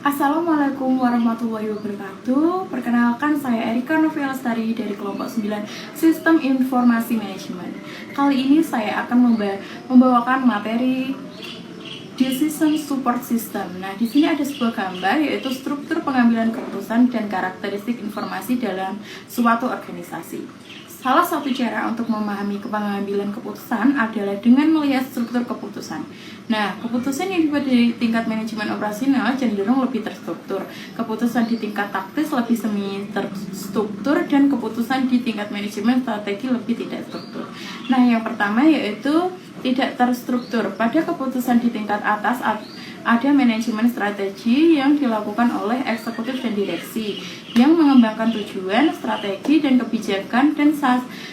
Assalamualaikum warahmatullahi wabarakatuh. Perkenalkan, saya Erika Novia Lestari dari kelompok 9 Sistem Informasi Manajemen. Kali ini saya akan membawakan materi Decision Support System. Nah, di sini ada sebuah gambar, yaitu struktur pengambilan keputusan dan karakteristik informasi dalam suatu organisasi. Salah satu cara untuk memahami pengambilan keputusan adalah dengan melihat struktur keputusan. Nah, keputusan yang dibuat di tingkat manajemen operasional cenderung lebih terstruktur. Keputusan di tingkat taktis lebih semi terstruktur, dan keputusan di tingkat manajemen strategi lebih tidak struktur. Nah, yang pertama yaitu tidak terstruktur. Pada keputusan di tingkat atas ada manajemen strategi yang dilakukan oleh eksekutif dan direksi yang mengembangkan tujuan, strategi, dan kebijakan dan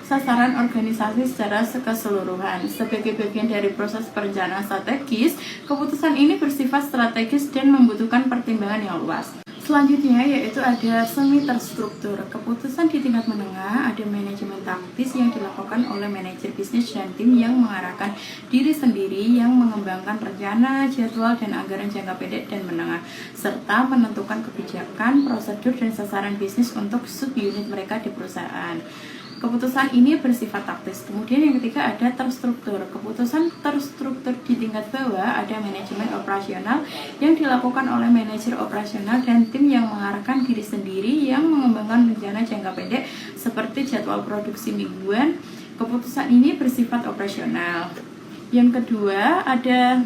sasaran organisasi secara keseluruhan. Sebagai bagian dari proses perencanaan strategis, keputusan ini bersifat strategis dan membutuhkan pertimbangan yang luas. Selanjutnya yaitu ada semi terstruktur. Keputusan di tingkat menengah ada manajemen taktis yang dilakukan oleh manajer bisnis dan tim yang mengarahkan diri sendiri, yang mengembangkan rencana, jadwal, dan anggaran jangka pendek dan menengah, serta menentukan kebijakan, prosedur, dan sasaran bisnis untuk sub-unit mereka di perusahaan. Keputusan ini bersifat taktis. Kemudian yang ketiga ada terstruktur. Keputusan terstruktur di tingkat bawah ada manajemen operasional yang dilakukan oleh manajer operasional dan tim yang mengarahkan diri sendiri, yang mengembangkan rencana jangka pendek seperti jadwal produksi mingguan. Keputusan ini bersifat operasional. Yang kedua ada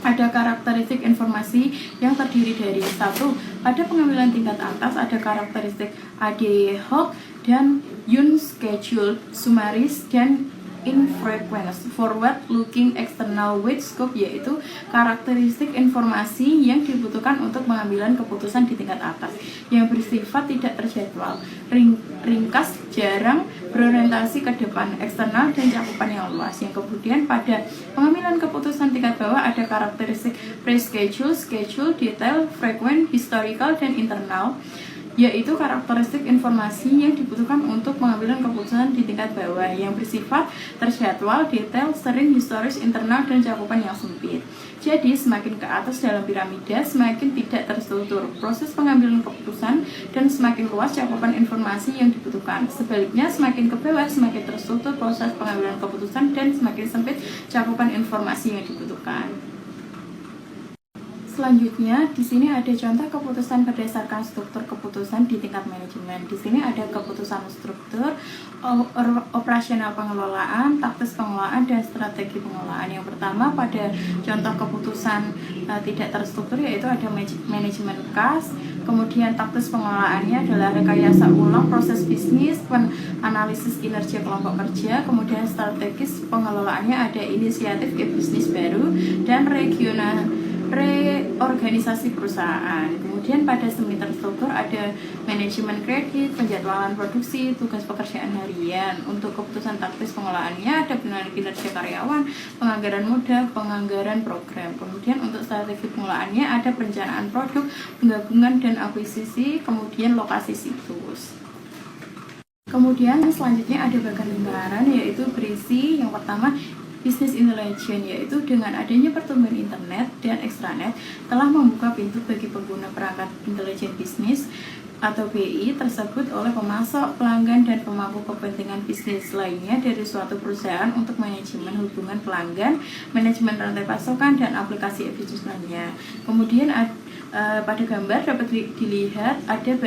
karakteristik informasi yang terdiri dari satu, pada pengambilan tingkat atas ada karakteristik ad hoc dan unscheduled, summaries, dan infrequent, forward looking, external, wide scope, yaitu karakteristik informasi yang dibutuhkan untuk pengambilan keputusan di tingkat atas yang bersifat tidak terjadwal, ringkas, jarang, berorientasi ke depan, eksternal, dan cakupan yang luas. Yang kemudian pada pengambilan keputusan tingkat bawah ada karakteristik pre-schedule, schedule, detail, frequent, historical, dan internal, yaitu karakteristik informasi yang dibutuhkan untuk pengambilan keputusan di tingkat bawah yang bersifat terjadwal, detail, sering, historis, internal, dan cakupan yang sempit. Jadi semakin ke atas dalam piramida semakin tidak terstruktur proses pengambilan keputusan dan semakin luas cakupan informasi yang dibutuhkan. Sebaliknya, semakin ke bawah semakin terstruktur proses pengambilan keputusan dan semakin sempit cakupan informasi yang dibutuhkan. Selanjutnya, di sini ada contoh keputusan berdasarkan struktur keputusan di tingkat manajemen. Di sini ada keputusan struktur, operasional pengelolaan, taktis pengelolaan, dan strategi pengelolaan. Yang pertama pada contoh keputusan tidak terstruktur yaitu ada manajemen kas. Kemudian taktis pengelolaannya adalah rekayasa ulang proses bisnis, analisis kinerja kelompok kerja. Kemudian strategis pengelolaannya ada inisiatif ke bisnis baru dan reorganisasi perusahaan. Kemudian pada semi terstruktur ada manajemen kredit, penjadwalan produksi, tugas pekerjaan harian. Untuk keputusan taktis pengelolaannya ada penilaian kinerja karyawan, penganggaran modal, penganggaran program. Kemudian untuk strategi pengelolaannya ada perencanaan produk, penggabungan dan akuisisi, kemudian lokasi situs. Kemudian selanjutnya ada bagian lingkaran yaitu berisi yang pertama Business Intelligence, yaitu dengan adanya pertumbuhan internet dan extranet telah membuka pintu bagi pengguna perangkat intelijen bisnis atau BI tersebut oleh pemasok, pelanggan, dan pemangku kepentingan bisnis lainnya dari suatu perusahaan untuk manajemen hubungan pelanggan, manajemen rantai pasokan, dan aplikasi bisnis lainnya. Kemudian pada gambar dapat dilihat ada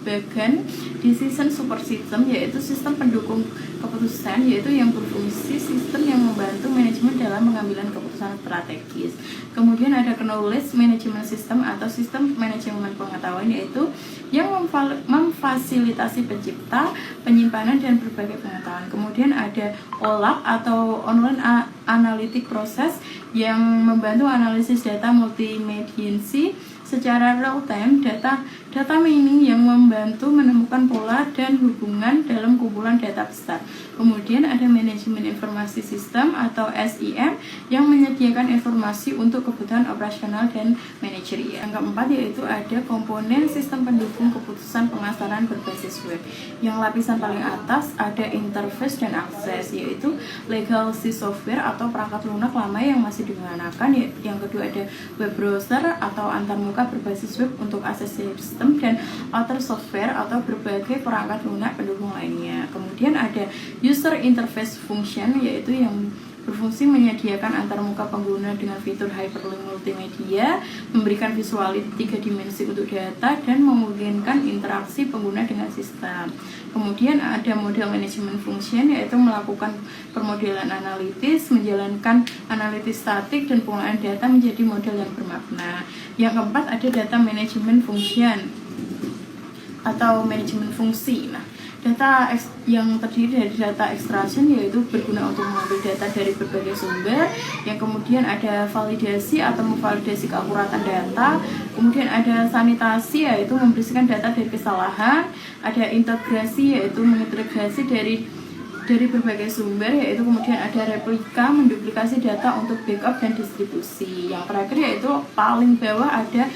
bagian Decision Support System, yaitu sistem pendukung keputusan, yaitu yang berfungsi sistem yang membantu manajemen dalam pengambilan keputusan strategis. Kemudian ada Knowledge Management System atau sistem manajemen pengetahuan, yaitu yang memfasilitasi pencipta, penyimpanan, dan berbagai pengetahuan. Kemudian ada OLAP atau Online Analytic Process yang membantu analisis data multimediasi secara real time. Data Data mining yang membantu menemukan pola dan hubungan dalam kumpulan data besar. Kemudian ada manajemen informasi sistem atau SIM yang menyediakan informasi untuk kebutuhan operasional dan manajerial. Yang keempat yaitu ada komponen sistem pendukung keputusan pemasaran berbasis web. Yang lapisan paling atas ada interface dan akses, yaitu legacy software atau perangkat lunak lama yang masih digunakan. Yang kedua ada web browser atau antarmuka berbasis web untuk akses sistem, dan outer software atau berbagai perangkat lunak pendukung lainnya. Kemudian ada user interface function, yaitu yang berfungsi menyediakan antarmuka pengguna dengan fitur hyperlink multimedia, memberikan visual 3 dimensi untuk data, dan memungkinkan interaksi pengguna dengan sistem. Kemudian ada model management function, yaitu melakukan permodelan analitis, menjalankan analitis statik, dan pengolahan data menjadi model yang bermakna. Yang keempat ada data management function atau manajemen fungsi. Nah, data yang terdiri dari data extraction, yaitu berguna untuk mengambil data dari berbagai sumber. Yang kemudian ada validasi atau memvalidasi keakuratan data. Kemudian ada sanitasi, yaitu membersihkan data dari kesalahan. Ada integrasi, yaitu mengintegrasi dari berbagai sumber, yaitu kemudian ada replika, menduplikasi data untuk backup dan distribusi. Yang terakhir yaitu paling bawah ada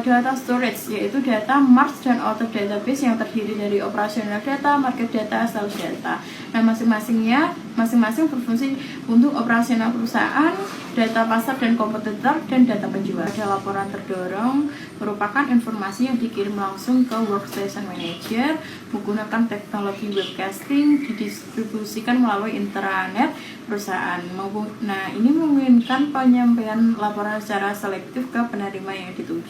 data storage, yaitu data marks dan outer database yang terdiri dari operasional data, market data, sales data. Nah, masing-masing berfungsi untuk operasional perusahaan, data pasar dan kompetitor, dan data penjual. Ada laporan terdorong merupakan informasi yang dikirim langsung ke workstation manager menggunakan teknologi webcasting, didistribusikan melalui intranet perusahaan. Nah, ini memungkinkan penyampaian laporan secara selektif ke penerima yang dituju.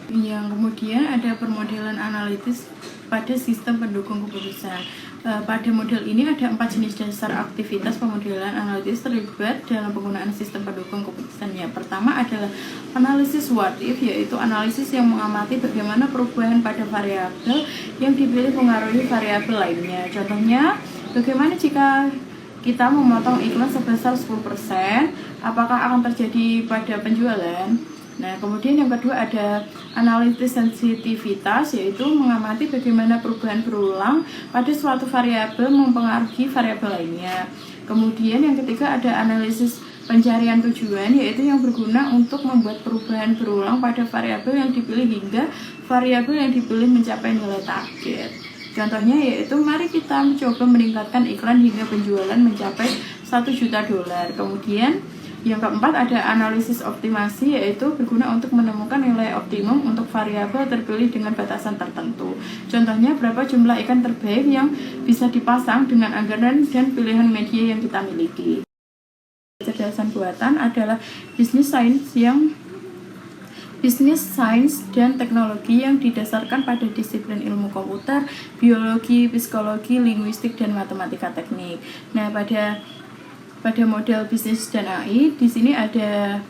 Yang kemudian ada permodelan analitis pada sistem pendukung keputusan. Pada model ini ada 4 jenis dasar aktivitas pemodelan analitis terlibat dalam penggunaan sistem pendukung keputusan. Yang pertama adalah analisis what if, yaitu analisis yang mengamati bagaimana perubahan pada variabel yang dipilih mengaruhi variabel lainnya. Contohnya, bagaimana jika kita memotong iklan sebesar 10%, apakah akan terjadi pada penjualan? Nah, kemudian yang kedua ada analisis sensitivitas, yaitu mengamati bagaimana perubahan berulang pada suatu variabel mempengaruhi variabel lainnya. Kemudian yang ketiga ada analisis pencarian tujuan, yaitu yang berguna untuk membuat perubahan berulang pada variabel yang dipilih hingga variabel yang dipilih mencapai nilai target. Contohnya yaitu mari kita mencoba meningkatkan iklan hingga penjualan mencapai $1 juta. Kemudian yang keempat ada analisis optimasi, yaitu berguna untuk menemukan nilai optimum untuk variabel terpilih dengan batasan tertentu. Contohnya berapa jumlah ikan terbaik yang bisa dipasang dengan anggaran dan pilihan media yang kita miliki. Kecerdasan buatan adalah bisnis sains dan teknologi yang didasarkan pada disiplin ilmu komputer, biologi, psikologi, linguistik, dan matematika teknik. Nah, pada model bisnis dan AI di sini ada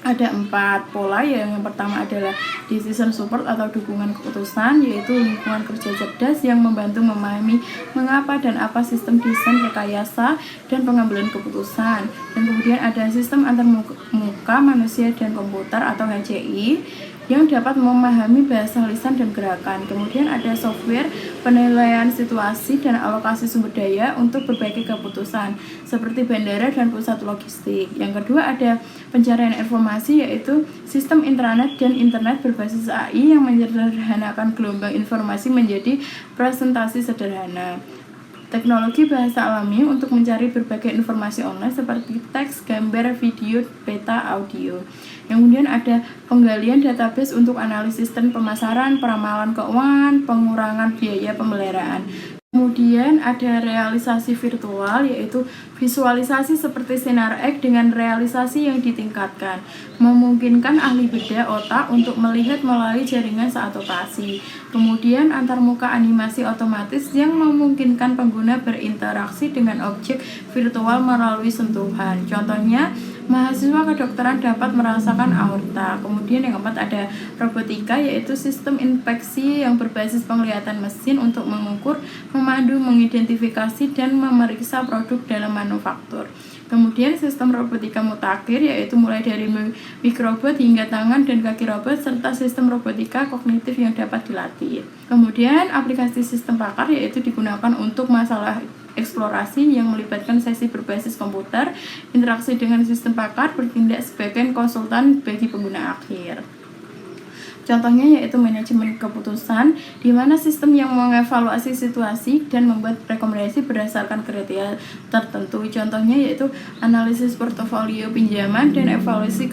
4 pola. Yang pertama adalah decision support atau dukungan keputusan, yaitu lingkungan kerja cerdas yang membantu memahami mengapa dan apa sistem desain rekayasa dan pengambilan keputusan. Dan kemudian ada sistem antarmuka manusia dan komputer atau HCI yang dapat memahami bahasa lisan dan gerakan. Kemudian ada software penilaian situasi dan alokasi sumber daya untuk berbagai keputusan seperti bandara dan pusat logistik. Yang kedua ada pencarian informasi, yaitu sistem intranet dan internet berbasis AI yang menyederhanakan gelombang informasi menjadi presentasi sederhana. Teknologi bahasa alami untuk mencari berbagai informasi online seperti teks, gambar, video, peta, audio. Yang kemudian ada penggalian database untuk analisis tren pemasaran, peramalan keuangan, pengurangan biaya pemeliharaan. Kemudian ada realisasi virtual, yaitu visualisasi seperti sinar X dengan realisasi yang ditingkatkan, memungkinkan ahli bedah otak untuk melihat melalui jaringan saat operasi. Kemudian antarmuka animasi otomatis yang memungkinkan pengguna berinteraksi dengan objek virtual melalui sentuhan. Contohnya, mahasiswa kedokteran dapat merasakan aorta. Kemudian yang keempat ada robotika, yaitu sistem inspeksi yang berbasis penglihatan mesin untuk mengukur, memandu, mengidentifikasi, dan memeriksa produk dalam manufaktur. Kemudian sistem robotika mutakhir, yaitu mulai dari mikrobot hingga tangan dan kaki robot, serta sistem robotika kognitif yang dapat dilatih. Kemudian aplikasi sistem pakar, yaitu digunakan untuk masalah eksplorasi yang melibatkan sesi berbasis komputer, interaksi dengan sistem pakar, bertindak sebagai konsultan bagi pengguna akhir. Contohnya yaitu manajemen keputusan, di mana sistem yang mengevaluasi situasi dan membuat rekomendasi berdasarkan kriteria tertentu. Contohnya yaitu analisis portofolio pinjaman dan evaluasi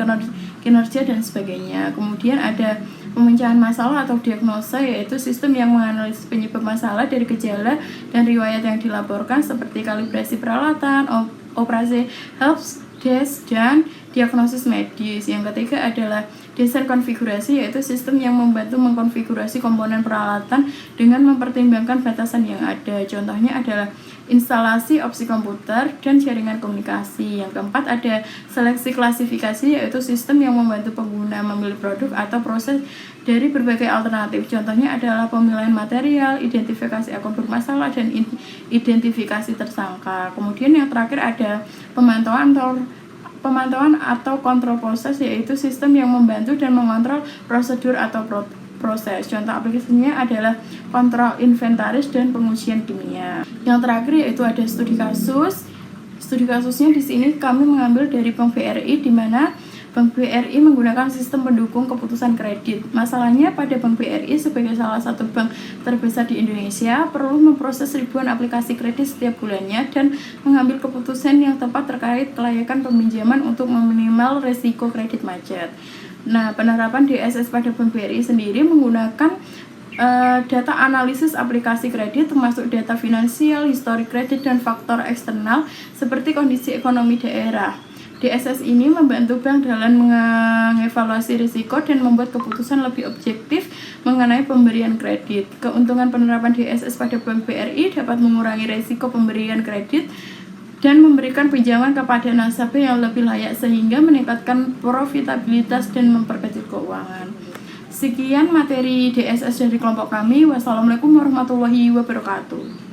kinerja dan sebagainya. Kemudian ada pemecahan masalah atau diagnosa, yaitu sistem yang menganalisis penyebab masalah dari gejala dan riwayat yang dilaporkan seperti kalibrasi peralatan, operasi helpdesk, dan diagnosis medis. Yang ketiga adalah desain konfigurasi, yaitu sistem yang membantu mengkonfigurasi komponen peralatan dengan mempertimbangkan batasan yang ada. Contohnya adalah instalasi opsi komputer dan jaringan komunikasi. Yang keempat ada seleksi klasifikasi, yaitu sistem yang membantu pengguna memilih produk atau proses dari berbagai alternatif. Contohnya adalah pemilihan material, identifikasi akun bermasalah, dan identifikasi tersangka. Kemudian yang terakhir ada pemantauan atau kontrol proses, yaitu sistem yang membantu dan mengontrol prosedur atau proses. Contoh aplikasinya adalah kontrol inventaris dan pengujian kimia. Yang terakhir yaitu ada studi kasus. Studi kasusnya di sini kami mengambil dari Bank BRI, di mana Bank BRI menggunakan sistem pendukung keputusan kredit. Masalahnya pada Bank BRI sebagai salah satu bank terbesar di Indonesia perlu memproses ribuan aplikasi kredit setiap bulannya dan mengambil keputusan yang tepat terkait kelayakan peminjaman untuk meminimal risiko kredit macet. Nah, penerapan DSS pada Bank BRI sendiri menggunakan data analisis aplikasi kredit, termasuk data finansial, histori kredit, dan faktor eksternal seperti kondisi ekonomi daerah. DSS ini membantu bank dalam mengevaluasi risiko dan membuat keputusan lebih objektif mengenai pemberian kredit. Keuntungan penerapan DSS pada Bank BRI dapat mengurangi risiko pemberian kredit dan memberikan pinjaman kepada nasabah yang lebih layak, sehingga meningkatkan profitabilitas dan memperkecil keuangan. Sekian materi DSS dari kelompok kami. Wassalamualaikum warahmatullahi wabarakatuh.